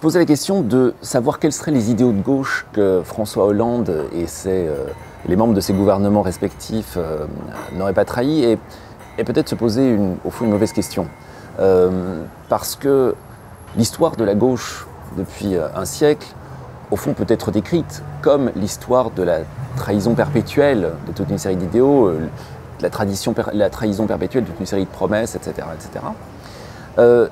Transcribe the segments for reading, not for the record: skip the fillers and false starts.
posait la question de savoir quels seraient les idéaux de gauche que François Hollande et les membres de ses gouvernements respectifs n'auraient pas trahis, et peut-être se poser au fond une mauvaise question. Parce que l'histoire de la gauche depuis un siècle, au fond, peut être décrite comme l'histoire de la trahison perpétuelle de toute une série d'idéaux, la trahison perpétuelle de toute une série de promesses, etc. etc.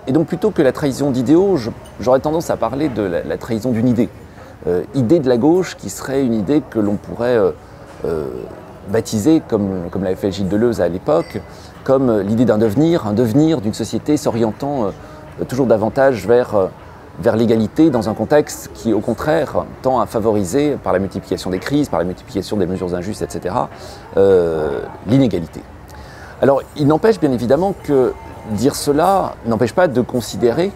Et donc plutôt que la trahison d'idéaux, j'aurais tendance à parler de la trahison d'une idée. Idée de la gauche qui serait une idée que l'on pourrait baptiser, comme l'avait fait Gilles Deleuze à l'époque, comme l'idée d'un devenir, d'une société s'orientant toujours davantage vers l'égalité dans un contexte qui, au contraire, tend à favoriser, par la multiplication des crises, par la multiplication des mesures injustes, etc., l'inégalité. Alors, il n'empêche bien évidemment que dire cela n'empêche pas de considérer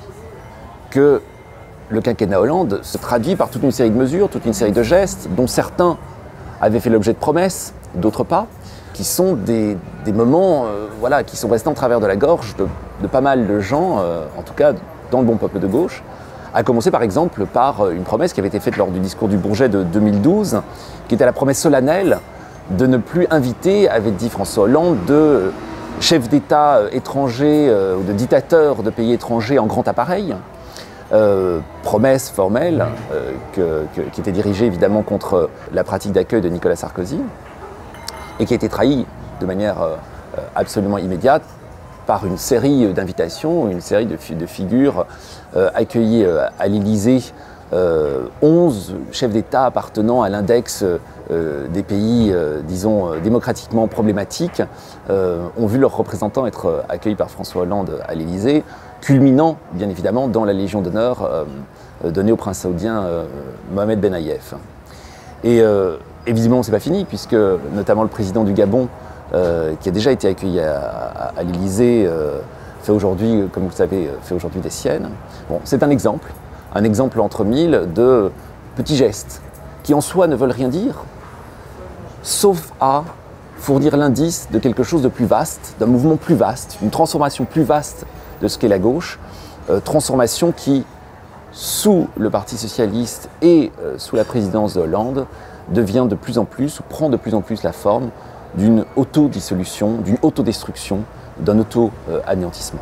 que le quinquennat Hollande se traduit par toute une série de mesures, toute une série de gestes, dont certains avaient fait l'objet de promesses, d'autres pas, qui sont des moments qui sont restés en travers de la gorge de pas mal de gens, en tout cas dans le bon peuple de gauche, à commencer par exemple par une promesse qui avait été faite lors du discours du Bourget de 2012, qui était la promesse solennelle de ne plus inviter, avait dit François Hollande, de chefs d'État étrangers ou de dictateurs de pays étrangers en grand appareil. Promesse formelle qui était dirigée évidemment contre la pratique d'accueil de Nicolas Sarkozy et qui a été trahie de manière absolument immédiate par une série d'invitations, une série de figures accueillies à l'Élysée, 11 chefs d'État appartenant à l'index des pays, disons, démocratiquement problématiques, ont vu leurs représentants être accueillis par François Hollande à l'Élysée, culminant, bien évidemment, dans la Légion d'honneur donnée au prince saoudien Mohamed Ben Nayef. Et visiblement, ce n'est pas fini, puisque notamment le président du Gabon, qui a déjà été accueilli à l'Élysée, fait aujourd'hui, comme vous le savez, des siennes. Bon, c'est un exemple entre mille de petits gestes qui en soi ne veulent rien dire, sauf à fournir l'indice de quelque chose de plus vaste, d'un mouvement plus vaste, une transformation plus vaste de ce qu'est la gauche, transformation qui, sous le Parti socialiste et sous la présidence de Hollande, devient de plus en plus, ou prend de plus en plus la forme d'une autodissolution, d'une autodestruction, d'un auto-anéantissement.